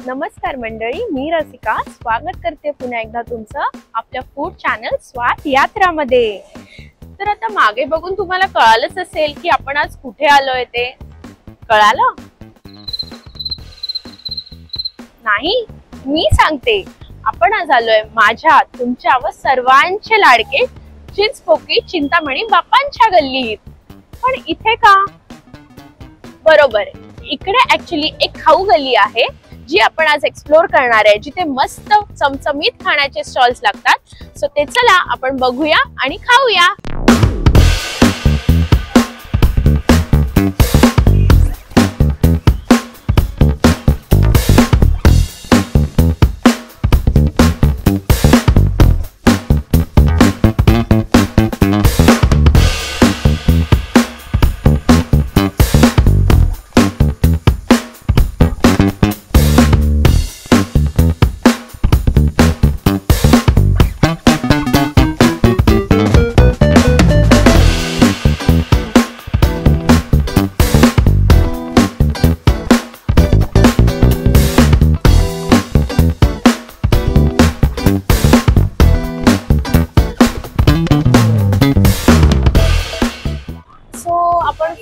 नमस्कार मंडळी, मी रसिका स्वागत करते पुन्हा एकदा तुमचं आपल्या फूड चॅनल स्वाद यात्रामध्ये। तर आता मागे बघून तुम्हाला कळालंच असेल की आपण आज कुठे आलोय ते कळालं नाही? मी सांगते, आपण आज आलोय माझ्या तुमच्या व सर्वांचे लाडके चिंचपोकळी चिंतामणी बाप्पांच्या गल्लीत। पण इथे का? बरोबर, इकडे ऍक्च्युली एक खाऊ गल्ली आहे जी आपण आज एक्सप्लोर करणार आहे, जिथे मस्त चमचमीत खाण्याचे स्टॉल्स लागतात। सो ते चला आपण बघूया आणि खाऊया।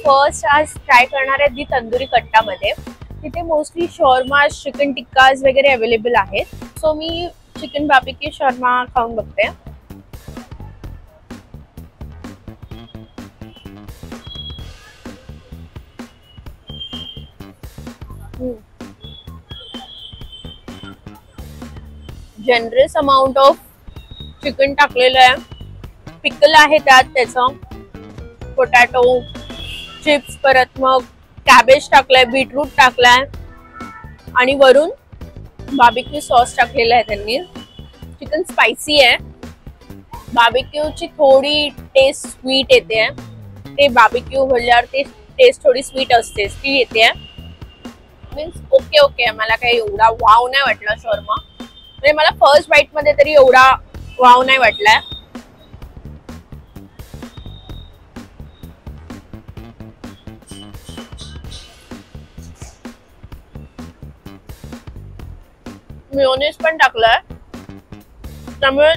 फर्स्ट आज ट्राय करणार आहे दी तंदुरी कट्टा मध्ये। तिथे मोस्टली शॉर्मा, चिकन टिक्काज वगैरे अवेलेबल आहेत। सो मी चिकन बार्बिक्यू शॉर्मा खाऊन बघते। जनरस अमाउंट ऑफ चिकन टाकलेलं आहे, पिकल आहे त्यात, त्याचं पोटॅटो चिप्स, परत मग कॅबेज टाकलाय, बीटरूट टाकलाय आणि वरून बार्बिक्यू सॉस टाकलेला आहे त्यांनी। चिकन स्पाइसी आहे, बार्बिक्यूची थोडी टेस्ट स्वीट येते, ते बार्बिक्यू भरल्यावर ते टेस्ट थोडी स्वीट असते, ती येते। मीन्स ओके ओके, मला काही एवढा वाव नाही वाटला शॉर्मा, म्हणजे मला फर्स्ट बाईट मध्ये तरी एवढा वाव नाही वाटलाय। मेयोनीज पण टाकलाय, त्यामुळे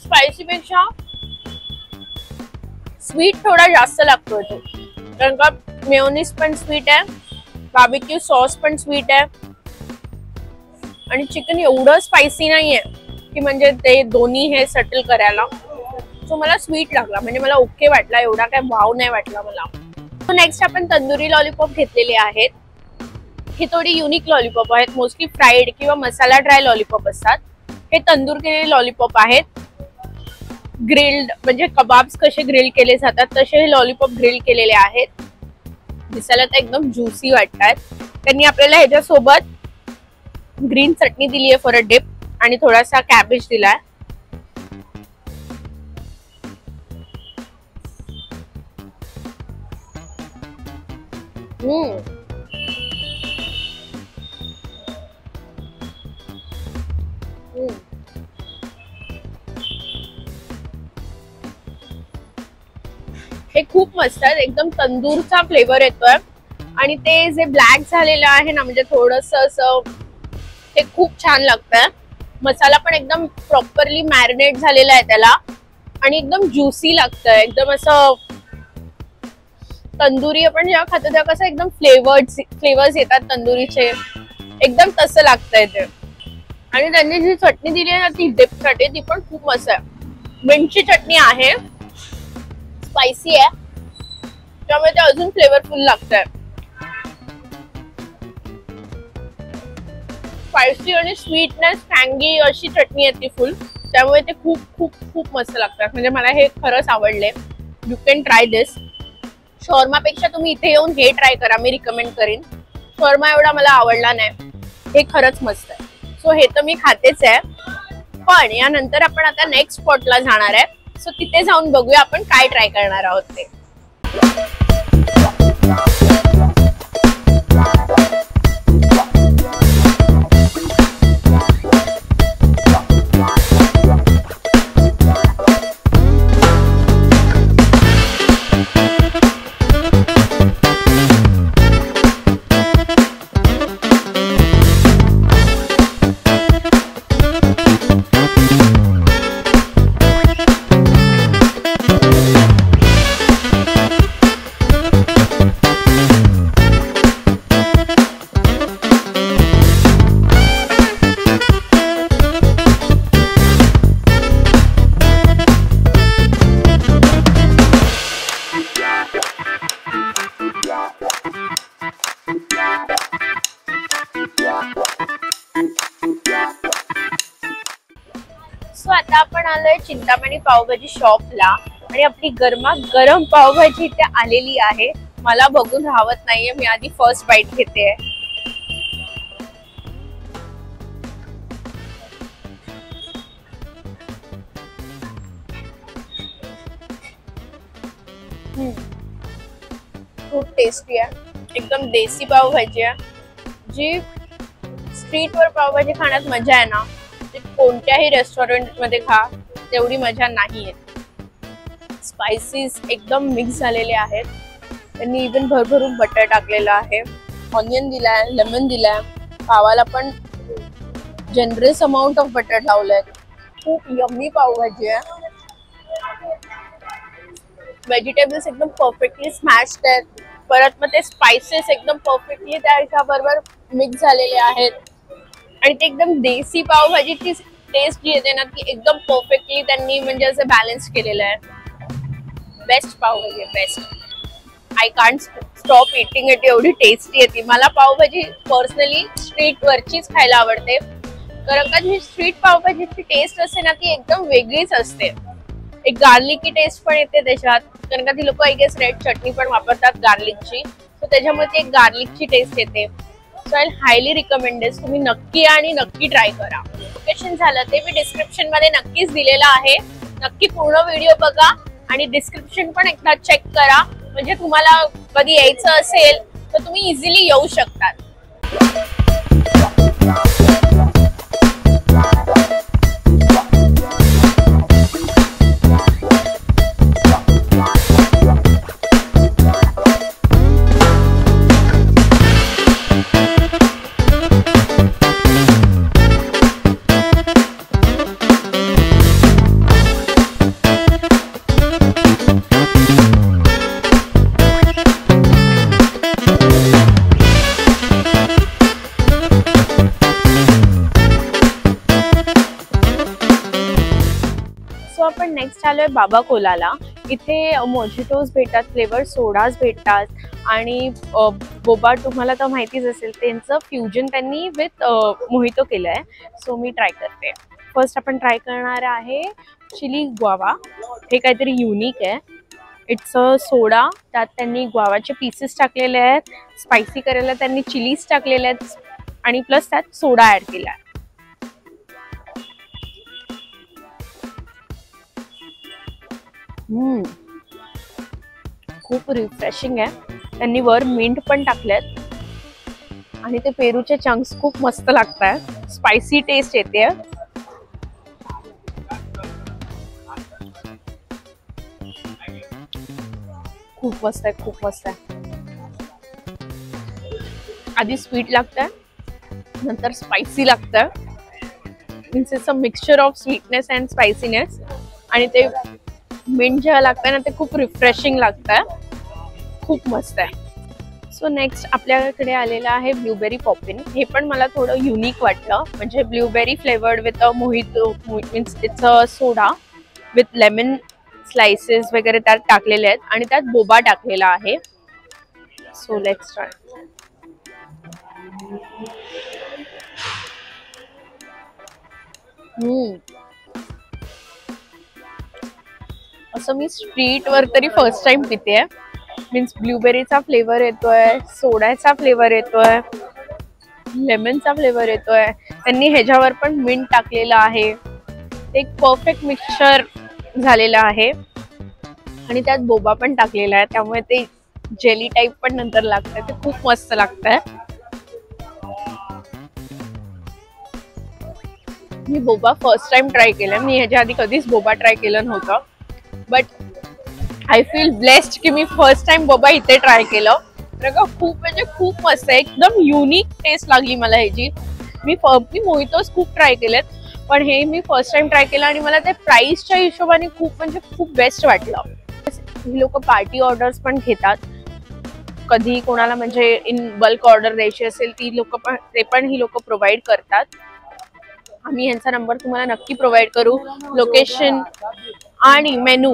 स्पायसी पेक्षा स्वीट थोडा जास्त लागतोय तो, कारण का मेयोनीज पण स्वीट आहे, बार्बिक्यू सॉस पण स्वीट आहे आणि चिकन एवढं स्पायसी नाहीये की म्हणजे ते दोन्ही हे सेटल करायला। सो मला स्वीट लागला, म्हणजे मला ओके वाटला, एवढा काय वाव नाही वाटला मला। सो नेक्स्ट आपण तंदुरी लॉलीपॉप घेतलेले आहेत। हे थोडी युनिक लॉलीपॉप आहेत, मोस्टली फ्राईड किंवा मसाला ड्राय लॉलीपॉप असतात। हे तंदूर केलेले लॉलीपॉप आहेत, ग्रिल्ड म्हणजे कबाब्स कसे ग्रिल केले जातात तसे हे लॉलीपॉप ग्रिल केलेले आहेत। दिसायला तर एकदम ज्युसी वाटतात। त्यांनी आपल्याला ह्याच्यासोबत ग्रीन चटणी दिली आहे फॉर अ डिप आणि थोडासा कॅबेज दिलाय। हे खूप मस्त आहे, एकदम तंदूरचा फ्लेवर येतोय आणि ते जे ब्लॅक झालेलं आहे ना, म्हणजे थोडस असं ते खूप छान लागतंय। मसाला पण एकदम प्रॉपरली मॅरिनेट झालेला आहे त्याला आणि एकदम ज्युसी लागतंय, एकदम असं तंदुरी आपण जेव्हा खातो तेव्हा कसं एकदम फ्लेवर्स येतात तंदुरीचे, एकदम तसं लागतंय ते। आणि त्यांनी जी चटणी दिली आहे ना ती डिप साठी, ती पण खूप मस्त आहे। मिंटची चटणी आहे, स्पायसी आहे, त्यामुळे ते अजून फ्लेवरफुल लागतंय। स्पायसी आणि स्वीटनेस टँगी अशी चटणी आहे ती फुल, त्यामुळे ते खूप खूप खूप मस्त लागतात। म्हणजे मला हे खरंच आवडले, you can try this. Shawarma पेक्षा तुम्ही इथे येऊन हे ट्राय करा, मी रिकमेंड करीन। शॉर्मा एवढा मला आवडला नाही, हे खरंच मस्त आहे। सो हे तर मी खातेच आहे, पण यानंतर आपण आता नेक्स्ट स्पॉटला जाणार आहे। सो तिथे जाऊन बघूया आपण काय ट्राय करणार आहोत ते। आता आपण आलोय चिंतामणी पावभाजी शॉपला आणि आपली गरमागरम पावभाजी इथे आलेली आहे. मला बघून राहत नाहीये, मी आधी फर्स्ट बाईट घेते. खूप टेस्टी आहे, एकदम देसी पावभाजी आहे. जी स्ट्रीट वर पावभाजी खाण्यात मजा आहे ना, ती कोणत्याही रेस्टॉरंट मध्ये खा तेवढी मजा नाही येत. स्पाइसेस एकदम मिक्स झालेले आहेत. त्यांनी इवन भरभरून बटर टाकलेलं आहे, ऑनियन दिलाय, लेमन दिलाय, पावाला पण जनरस अमाउंट ऑफ बटर लावलंय. खूप यम्मी पावभाजी आहे. व्हेजिटेबल्स एकदम परफेक्टली स्मॅश्ड आहेत. परत मग ते स्पाइसेस एकदम परफेक्टली त्याच्याबरोबर मिक्स झालेले आहेत आणि ते एकदम देसी पावभाजीची टेस्ट जी येते ना ती एकदम परफेक्टली त्यांनी म्हणजे असं बॅलन्स केलेलं आहे. Best pav bhaji, best. I can't stop eating it. एवढी टेस्टी येते. मला पावभाजी पर्सनली स्ट्रीट वरचीच खायला आवडते, कारण का जी स्ट्रीट पावभाजीची टेस्ट असते ना ती एकदम वेगळीच असते. एक गार्लिकी टेस्ट पण येते त्याच्यात, कारण का ती लोक आय गेस रेड चटणी पण वापरतात गार्लिकची, सो त्याच्यामुळे ती एक गार्लिकची टेस्ट येते. सो आय हायली रिकमेंड दिस. तुम्ही नक्की आणि नक्की ट्राय करा. लोकेशन झालं ते मी डिस्क्रिप्शन मध्ये नक्कीच दिलेलं आहे. नक्की पूर्ण व्हिडिओ बघा आणि डिस्क्रिप्शन पण एकदा चेक करा, म्हणजे तुम्हाला कधी यायचं असेल तर तुम्ही इझिली येऊ शकतात. आपण नेक्स्ट आलोय बाबा कोलाला. इथे मोजिटोज भेटतात, फ्लेवर सोडाज भेटतात आणि बोबा तुम्हाला तर माहितीच असेल, त्यांचं फ्युजन त्यांनी विथ मोहितो केलंय. सो मी ट्राय करते. फर्स्ट आपण ट्राय करणार आहे चिली ग्वावा. हे काहीतरी युनिक आहे. इट्स अ सोडा, त्यात त्यांनी ग्वावाचे पीसेस टाकलेले आहेत, स्पायसी करायला त्यांनी चिलीज टाकलेले आहेत आणि प्लस त्यात सोडा ऍड केला आहे. खूप रिफ्रेशिंग आहे. त्यांनी वर मिंट पण टाकलेत आणि ते पेरूचे चंक्स खूप मस्त लागतात. स्पायसी टेस्ट येते. खूप मस्त आहे, खूप मस्त आहे. आधी स्वीट लागतंय, नंतर स्पायसी लागतंय. Means it's a mixture of sweetness and spiciness. आणि ते मिंट जेव्हा लागतंय ना ते खूप रिफ्रेशिंग लागतंय. खूप मस्त आहे. सो नेक्स्ट आपल्याकडे आलेलं आहे ब्लूबेरी पॉपिन. हे पण मला थोडं युनिक वाटलं, म्हणजे blueberry flavoured with a mojito. Means it's a soda with lemon slices वगैरे त्यात टाकलेले आहेत आणि त्यात बोबा टाकलेला आहे. So let's try. असं मी स्ट्रीट वर तरी फर्स्ट टाइम पिते. मीन्स ब्लूबेरीचा फ्लेवर येतोय, सोड्याचा फ्लेवर येतोय, लेमनचा फ्लेवर येतोय. त्यांनी ह्याच्यावर पण मिंट टाकलेला आहे. ते एक परफेक्ट मिक्सचर झालेलं आहे आणि त्यात बोबा पण टाकलेला आहे, त्यामुळे ते जेली टाइप पण नंतर लागतंय. ते खूप मस्त लागतंय. मी बोबा फर्स्ट टाइम ट्राय केलं. मी ह्याच्या आधी कधीच बोबा ट्राय केलं नव्हतं, बट आय फील ब्लेस्ड की मी फर्स्ट टाइम बोबा इथे ट्राय केलं. खूप म्हणजे खूप मस्त आहे. एकदम युनिक टेस्ट लागली मला ह्याची. मी मोहितोज खूप ट्राय केलेत, पण हे मी फर्स्ट टाइम ट्राय केलं आणि मला ते प्राइसच्या हिशोबाने खूप म्हणजे खूप बेस्ट वाटलं. ही लोक पार्टी ऑर्डर्स पण घेतात. कधी कोणाला म्हणजे इन बल्क ऑर्डर द्यायची असेल ती लोक पण ही लोक प्रोव्हाइड करतात. आम्ही यांचा नंबर तुम्हाला नक्की प्रोव्हाइड करू. लोकेशन आणि मेनू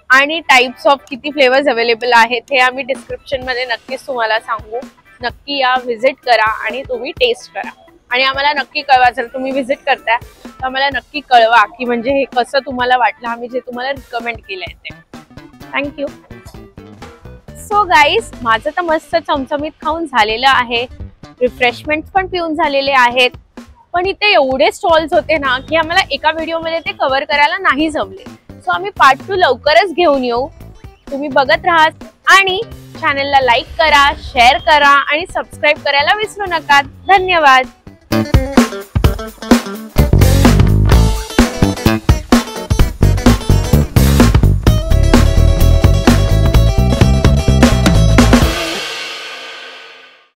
आणि टाइप्स ऑफ किती फ्लेवर्स अवेलेबल आहेत हे आम्ही डिस्क्रिप्शन मध्ये नक्कीच तुम्हाला सांगू. नक्की या, व्हिजिट करा आणि तुम्ही टेस्ट करा. आणि आम्हाला नक्की कळवा, जर तुम्ही व्हिजिट करताय तर आम्हाला नक्की कळवा की म्हणजे हे कसं तुम्हाला वाटलं, आम्ही जे तुम्हाला रिकमेंड केलंय ते. थँक्यू. सो गाईज, माझं तर मस्त चमचमीत खाऊन झालेलं आहे, रिफ्रेशमेंट पण पिऊन झालेले आहेत. पण इथे एवढे स्टॉल्स होते ना की आम्हाला एका व्हिडिओमध्ये ते कव्हर करायला नाही जमले. सो आम्ही पार्ट 2 लवकरच घेऊन येऊ. तुम्ही बघत राहा आणि चॅनलला लाईक करा, शेअर करा आणि सबस्क्राईब करायला विसरू नका. धन्यवाद.